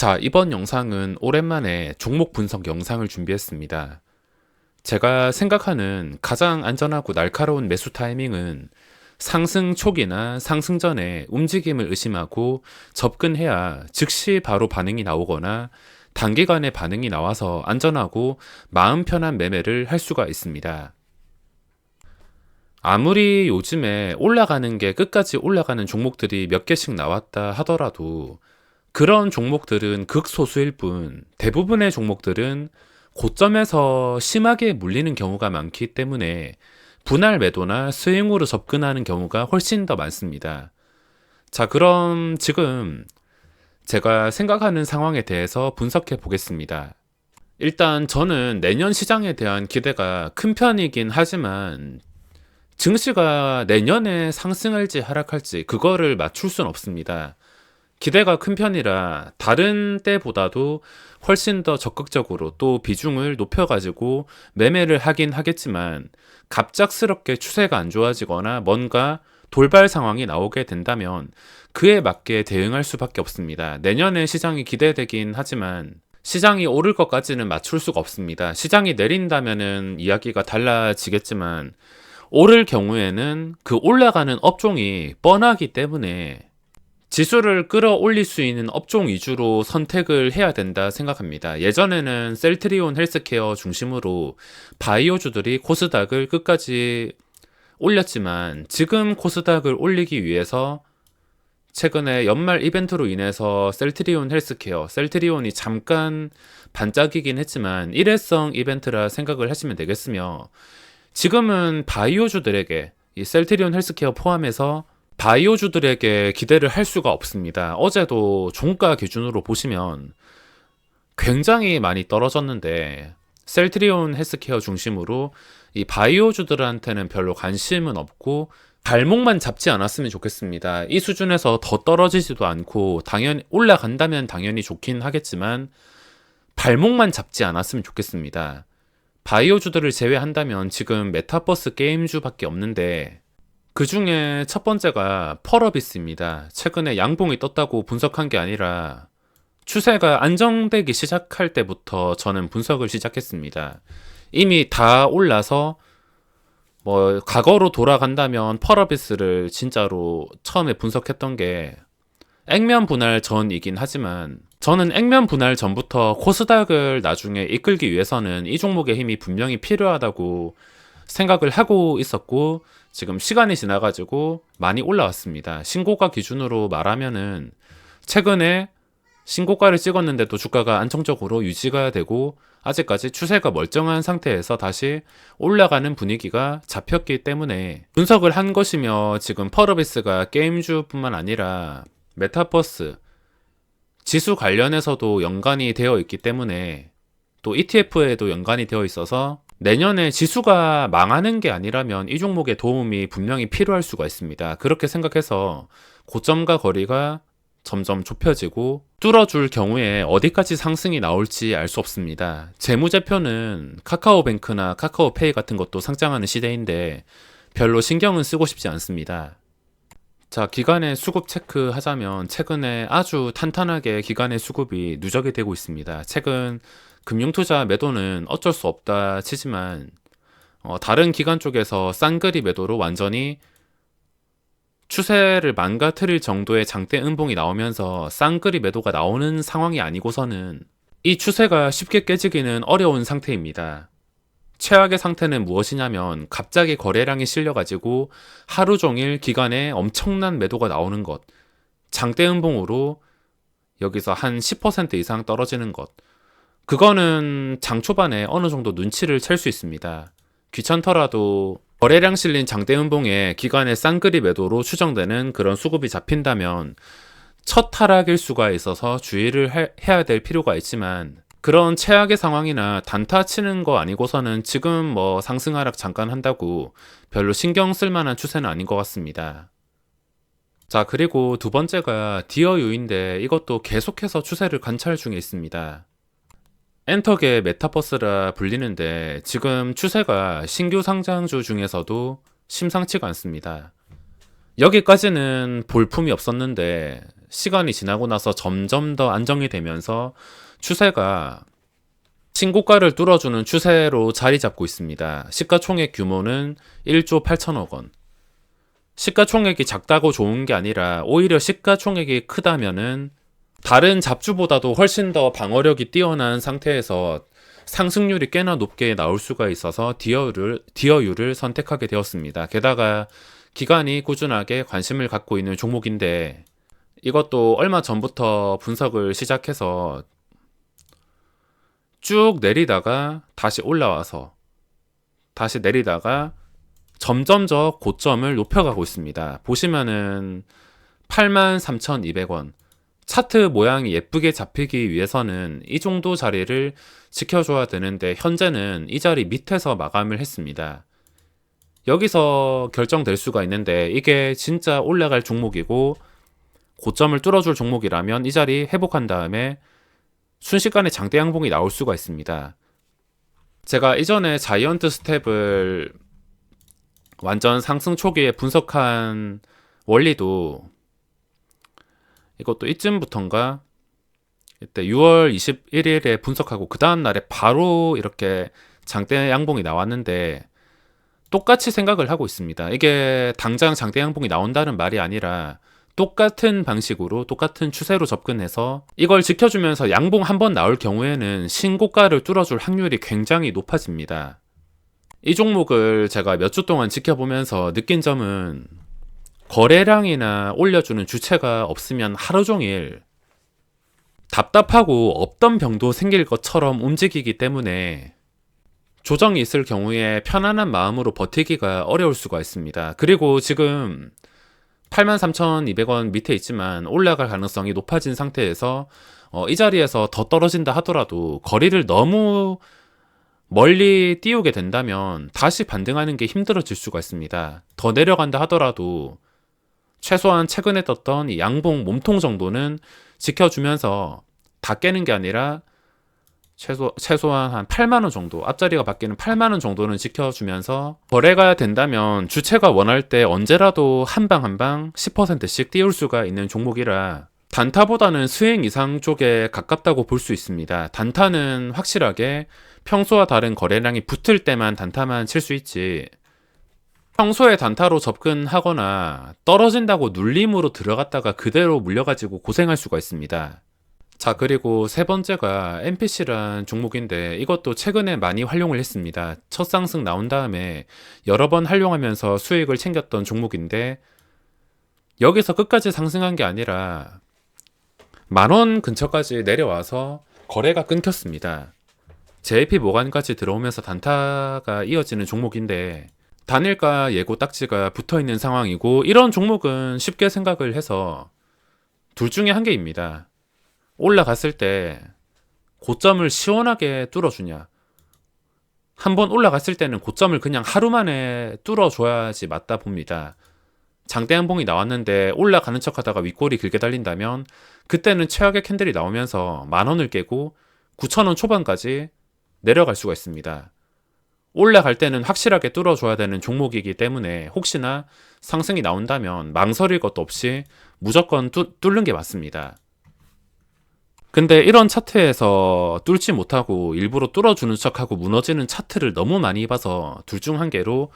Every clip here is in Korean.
자, 이번 영상은 오랜만에 종목 분석 영상을 준비했습니다. 제가 생각하는 가장 안전하고 날카로운 매수 타이밍은 상승 초기나 상승 전에 움직임을 의심하고 접근해야 즉시 바로 반응이 나오거나 단기간에 반응이 나와서 안전하고 마음 편한 매매를 할 수가 있습니다. 아무리 요즘에 올라가는 게 끝까지 올라가는 종목들이 몇 개씩 나왔다 하더라도 그런 종목들은 극소수일 뿐 대부분의 종목들은 고점에서 심하게 물리는 경우가 많기 때문에 분할 매도나 스윙으로 접근하는 경우가 훨씬 더 많습니다. 자, 그럼 지금 제가 생각하는 상황에 대해서 분석해 보겠습니다. 일단 저는 내년 시장에 대한 기대가 큰 편이긴 하지만 증시가 내년에 상승할지 하락할지 그거를 맞출 순 없습니다. 기대가 큰 편이라 다른 때보다도 훨씬 더 적극적으로 또 비중을 높여가지고 매매를 하긴 하겠지만 갑작스럽게 추세가 안 좋아지거나 뭔가 돌발 상황이 나오게 된다면 그에 맞게 대응할 수밖에 없습니다. 내년에 시장이 기대되긴 하지만 시장이 오를 것까지는 맞출 수가 없습니다. 시장이 내린다면은 이야기가 달라지겠지만 오를 경우에는 그 올라가는 업종이 뻔하기 때문에 지수를 끌어올릴 수 있는 업종 위주로 선택을 해야 된다 생각합니다. 예전에는 셀트리온 헬스케어 중심으로 바이오주들이 코스닥을 끝까지 올렸지만 지금 코스닥을 올리기 위해서 최근에 연말 이벤트로 인해서 셀트리온 헬스케어, 셀트리온이 잠깐 반짝이긴 했지만 일회성 이벤트라 생각을 하시면 되겠으며 지금은 바이오주들에게 이 셀트리온 헬스케어 포함해서 바이오주들에게 기대를 할 수가 없습니다. 어제도 종가 기준으로 보시면 굉장히 많이 떨어졌는데 셀트리온 헬스케어 중심으로 이 바이오주들한테는 별로 관심은 없고 발목만 잡지 않았으면 좋겠습니다. 이 수준에서 더 떨어지지도 않고 당연히 올라간다면 당연히 좋긴 하겠지만 발목만 잡지 않았으면 좋겠습니다. 바이오주들을 제외한다면 지금 메타버스 게임주밖에 없는데 그 중에 첫 번째가 펄어비스입니다. 최근에 양봉이 떴다고 분석한 게 아니라 추세가 안정되기 시작할 때부터 저는 분석을 시작했습니다. 이미 다 올라서 과거로 돌아간다면 펄어비스를 진짜로 처음에 분석했던 게 액면 분할 전이긴 하지만 저는 액면 분할 전부터 코스닥을 나중에 이끌기 위해서는 이 종목의 힘이 분명히 필요하다고 생각을 하고 있었고 지금 시간이 지나가지고 많이 올라왔습니다. 신고가 기준으로 말하면은 최근에 신고가를 찍었는데도 주가가 안정적으로 유지가 되고 아직까지 추세가 멀쩡한 상태에서 다시 올라가는 분위기가 잡혔기 때문에 분석을 한 것이며 지금 펄어비스가 게임주뿐만 아니라 메타버스 지수 관련해서도 연관이 되어 있기 때문에 또 ETF에도 연관이 되어 있어서 내년에 지수가 망하는 게 아니라면 이 종목의 도움이 분명히 필요할 수가 있습니다. 그렇게 생각해서 고점과 거리가 점점 좁혀지고 뚫어줄 경우에 어디까지 상승이 나올지 알 수 없습니다. 재무제표는 카카오뱅크나 카카오페이 같은 것도 상장하는 시대인데 별로 신경은 쓰고 싶지 않습니다. 자, 기관의 수급 체크하자면 최근에 아주 탄탄하게 기관의 수급이 누적이 되고 있습니다. 최근 금융투자 매도는 어쩔 수 없다 치지만 다른 기관 쪽에서 싼그리 매도로 완전히 추세를 망가뜨릴 정도의 장대 음봉이 나오면서 싼그리 매도가 나오는 상황이 아니고서는 이 추세가 쉽게 깨지기는 어려운 상태입니다. 최악의 상태는 무엇이냐면 갑자기 거래량이 실려가지고 하루 종일 기간에 엄청난 매도가 나오는 것, 장대 음봉으로 여기서 한 10% 이상 떨어지는 것, 그거는 장 초반에 어느 정도 눈치를 챌 수 있습니다. 귀찮더라도 거래량 실린 장대 음봉에 기간의 싼그리 매도로 추정되는 그런 수급이 잡힌다면 첫 하락일 수가 있어서 주의를 해야 될 필요가 있지만 그런 최악의 상황이나 단타 치는 거 아니고서는 지금 상승 하락 잠깐 한다고 별로 신경 쓸 만한 추세는 아닌 것 같습니다. 자, 그리고 두 번째가 디어유인데 이것도 계속해서 추세를 관찰 중에 있습니다. 엔터계 메타버스라 불리는데 지금 추세가 신규 상장주 중에서도 심상치가 않습니다. 여기까지는 볼품이 없었는데 시간이 지나고 나서 점점 더 안정이 되면서 추세가 신고가를 뚫어주는 추세로 자리 잡고 있습니다. 시가총액 규모는 1조 8천억 원. 시가총액이 작다고 좋은 게 아니라 오히려 시가총액이 크다면은 다른 잡주보다도 훨씬 더 방어력이 뛰어난 상태에서 상승률이 꽤나 높게 나올 수가 있어서 디어유를 선택하게 되었습니다. 게다가 기관이 꾸준하게 관심을 갖고 있는 종목인데 이것도 얼마 전부터 분석을 시작해서 쭉 내리다가 다시 올라와서 다시 내리다가 점점 더 고점을 높여가고 있습니다. 보시면은 83,200원. 차트 모양이 예쁘게 잡히기 위해서는 이 정도 자리를 지켜줘야 되는데 현재는 이 자리 밑에서 마감을 했습니다. 여기서 결정될 수가 있는데 이게 진짜 올라갈 종목이고 고점을 뚫어줄 종목이라면 이 자리 회복한 다음에 순식간에 장대 양봉이 나올 수가 있습니다. 제가 이전에 자이언트 스텝을 완전 상승 초기에 분석한 원리도 이것도 이쯤부터인가 이때 6월 21일에 분석하고 그 다음 날에 바로 이렇게 장대 양봉이 나왔는데 똑같이 생각을 하고 있습니다. 이게 당장 장대 양봉이 나온다는 말이 아니라 똑같은 방식으로 똑같은 추세로 접근해서 이걸 지켜주면서 양봉 한 번 나올 경우에는 신고가를 뚫어줄 확률이 굉장히 높아집니다. 이 종목을 제가 몇 주 동안 지켜보면서 느낀 점은 거래량이나 올려주는 주체가 없으면 하루 종일 답답하고 없던 병도 생길 것처럼 움직이기 때문에 조정이 있을 경우에 편안한 마음으로 버티기가 어려울 수가 있습니다. 그리고 지금 83,200원 밑에 있지만 올라갈 가능성이 높아진 상태에서 이 자리에서 더 떨어진다 하더라도 거리를 너무 멀리 띄우게 된다면 다시 반등하는 게 힘들어질 수가 있습니다. 더 내려간다 하더라도 최소한 최근에 떴던 이 양봉 몸통 정도는 지켜주면서 다 깨는 게 아니라 최소한 한 8만원 정도, 앞자리가 바뀌는 8만원 정도는 지켜주면서 거래가 된다면 주체가 원할 때 언제라도 한 방 한 방 10%씩 띄울 수가 있는 종목이라 단타보다는 스윙 이상 쪽에 가깝다고 볼 수 있습니다. 단타는 확실하게 평소와 다른 거래량이 붙을 때만 단타만 칠 수 있지 평소에 단타로 접근하거나 떨어진다고 눌림으로 들어갔다가 그대로 물려가지고 고생할 수가 있습니다. 자, 그리고 세 번째가 NPC란 종목인데 이것도 최근에 많이 활용을 했습니다. 첫 상승 나온 다음에 여러 번 활용하면서 수익을 챙겼던 종목인데 여기서 끝까지 상승한 게 아니라 10,000원 근처까지 내려와서 거래가 끊겼습니다. JP 모간까지 들어오면서 단타가 이어지는 종목인데 단일가 예고 딱지가 붙어있는 상황이고 이런 종목은 쉽게 생각을 해서 둘 중에 한 개입니다. 올라갔을 때 고점을 시원하게 뚫어주냐 한번 올라갔을 때는 고점을 그냥 하루 만에 뚫어줘야지 맞다 봅니다. 장대 양봉이 나왔는데 올라가는 척 하다가 윗골이 길게 달린다면 그때는 최악의 캔들이 나오면서 10,000원을 깨고 9,000원 초반까지 내려갈 수가 있습니다. 올라갈 때는 확실하게 뚫어줘야 되는 종목이기 때문에 혹시나 상승이 나온다면 망설일 것도 없이 무조건 뚫는 게 맞습니다. 근데 이런 차트에서 뚫지 못하고 일부러 뚫어주는 척하고 무너지는 차트를 너무 많이 봐서 둘 중 한 개로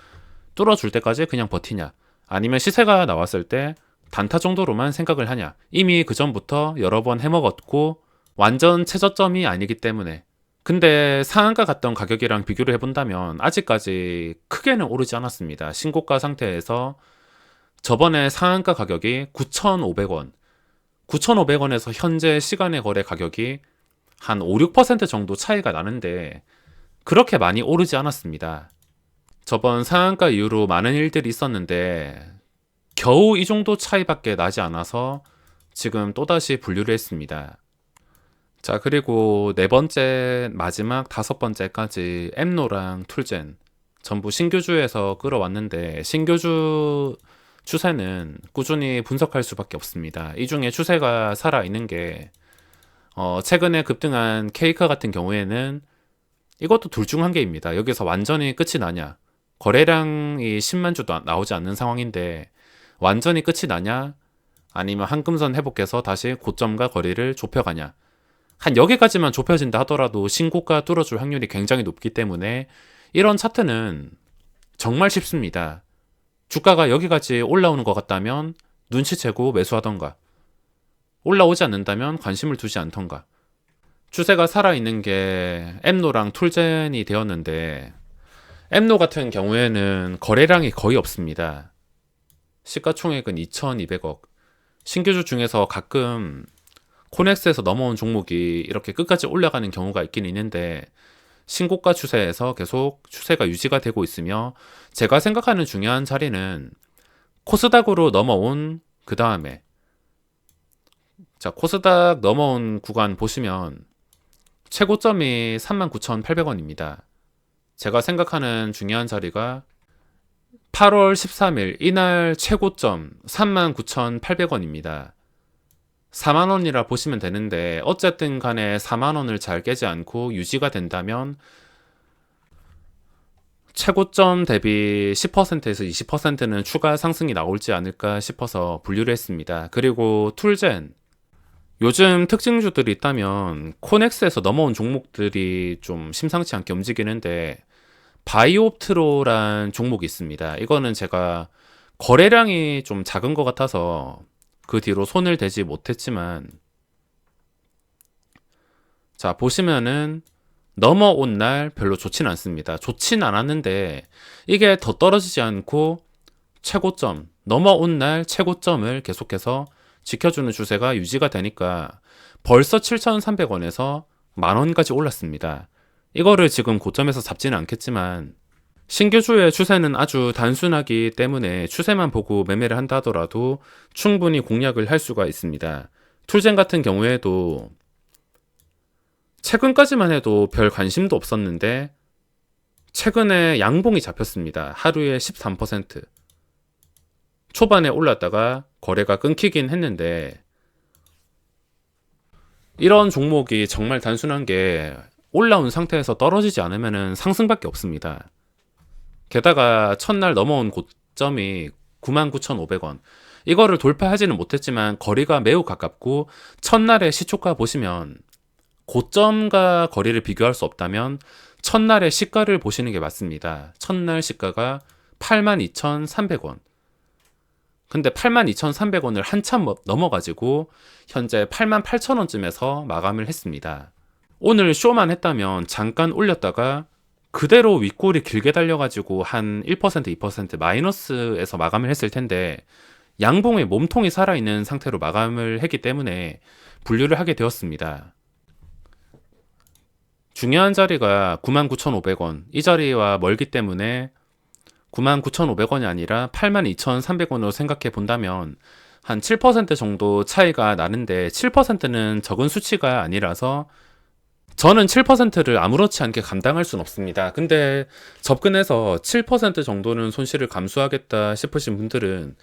뚫어줄 때까지 그냥 버티냐 아니면 시세가 나왔을 때 단타 정도로만 생각을 하냐 이미 그 전부터 여러 번 해먹었고 완전 최저점이 아니기 때문에 근데 상한가 갔던 가격이랑 비교를 해본다면 아직까지 크게는 오르지 않았습니다. 신고가 상태에서 저번에 상한가 가격이 9,500원 9,500원에서 현재 시간의 거래 가격이 한 5, 6% 정도 차이가 나는데 그렇게 많이 오르지 않았습니다. 저번 상한가 이후로 많은 일들이 있었는데 겨우 이 정도 차이밖에 나지 않아서 지금 또다시 분류를 했습니다. 자, 그리고 네 번째, 마지막 다섯 번째까지 엠노랑 툴젠 전부 신규주에서 끌어왔는데 신규주 추세는 꾸준히 분석할 수밖에 없습니다. 이 중에 추세가 살아있는 게 최근에 급등한 케이카 같은 경우에는 이것도 둘 중 한 개입니다. 여기서 완전히 끝이 나냐 거래량이 10만 주도 나오지 않는 상황인데 완전히 끝이 나냐? 아니면 한금선 회복해서 다시 고점과 거리를 좁혀가냐? 한 여기까지만 좁혀진다 하더라도 신고가 뚫어줄 확률이 굉장히 높기 때문에 이런 차트는 정말 쉽습니다. 주가가 여기까지 올라오는 것 같다면 눈치채고 매수하던가, 올라오지 않는다면 관심을 두지 않던가. 추세가 살아있는 게 엠노랑 툴젠이 되었는데, 엠노 같은 경우에는 거래량이 거의 없습니다. 시가총액은 2,200억. 신규주 중에서 가끔 코넥스에서 넘어온 종목이 이렇게 끝까지 올라가는 경우가 있긴 있는데, 신고가 추세에서 계속 추세가 유지가 되고 있으며, 제가 생각하는 중요한 자리는 코스닥으로 넘어온 그 다음에, 자, 코스닥 넘어온 구간 보시면 최고점이 39,800원입니다. 제가 생각하는 중요한 자리가 8월 13일 이날 최고점 39,800원입니다. 4만원이라 보시면 되는데, 어쨌든 간에 4만원을 잘 깨지 않고 유지가 된다면 최고점 대비 10%에서 20%는 추가 상승이 나올지 않을까 싶어서 분류를 했습니다. 그리고 툴젠, 요즘 특징주들이 있다면 코넥스에서 넘어온 종목들이 좀 심상치 않게 움직이는데, 바이옵트로란 종목이 있습니다. 이거는 제가 거래량이 좀 작은 것 같아서 그 뒤로 손을 대지 못했지만, 자, 보시면은 넘어온 날 별로 좋진 않습니다. 좋진 않았는데 이게 더 떨어지지 않고 최고점, 넘어온 날 최고점을 계속해서 지켜주는 추세가 유지가 되니까 벌써 7,300원에서 만원까지 올랐습니다. 이거를 지금 고점에서 잡지는 않겠지만, 신규주의 추세는 아주 단순하기 때문에 추세만 보고 매매를 한다 하더라도 충분히 공략을 할 수가 있습니다. 툴젠 같은 경우에도 최근까지만 해도 별 관심도 없었는데 최근에 양봉이 잡혔습니다. 하루에 13%. 초반에 올랐다가 거래가 끊기긴 했는데, 이런 종목이 정말 단순한 게 올라온 상태에서 떨어지지 않으면 상승밖에 없습니다. 게다가 첫날 넘어온 고점이 99,500원. 이거를 돌파하지는 못했지만 거리가 매우 가깝고, 첫날의 시초가 보시면 고점과 거리를 비교할 수 없다면 첫날의 시가를 보시는 게 맞습니다. 첫날 시가가 82,300원. 근데 82,300원을 한참 넘어가지고 현재 88,000원쯤에서 마감을 했습니다. 오늘 쇼만 했다면 잠깐 올렸다가 그대로 윗골이 길게 달려가지고 한 1%, 2% 마이너스에서 마감을 했을 텐데, 양봉의 몸통이 살아있는 상태로 마감을 했기 때문에 분류를 하게 되었습니다. 중요한 자리가 99,500원, 이 자리와 멀기 때문에 99,500원이 아니라 82,300원으로 생각해 본다면 한 7% 정도 차이가 나는데, 7%는 적은 수치가 아니라서 저는 7%를 아무렇지 않게 감당할 수는 없습니다. 근데 접근해서 7% 정도는 손실을 감수하겠다 싶으신 분들은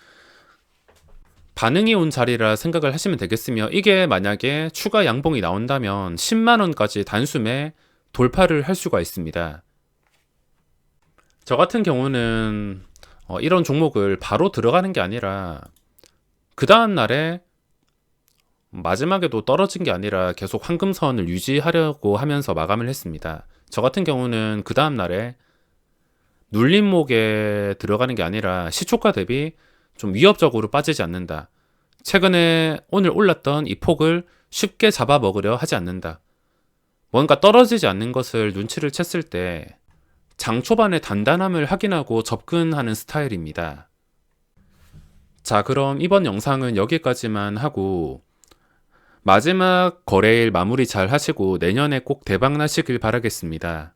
반응이 온 자리라 생각을 하시면 되겠으며, 이게 만약에 추가 양봉이 나온다면 10만원까지 단숨에 돌파를 할 수가 있습니다. 저 같은 경우는 이런 종목을 바로 들어가는 게 아니라 그 다음 날에, 마지막에도 떨어진 게 아니라 계속 황금선을 유지하려고 하면서 마감을 했습니다. 저 같은 경우는 그 다음 날에 눌림목에 들어가는 게 아니라 시초가 대비 좀 위협적으로 빠지지 않는다. 최근에 오늘 올랐던 이 폭을 쉽게 잡아먹으려 하지 않는다. 뭔가 떨어지지 않는 것을 눈치를 챘을 때 장 초반의 단단함을 확인하고 접근하는 스타일입니다. 자, 그럼 이번 영상은 여기까지만 하고, 마지막 거래일 마무리 잘 하시고 내년에 꼭 대박 나시길 바라겠습니다.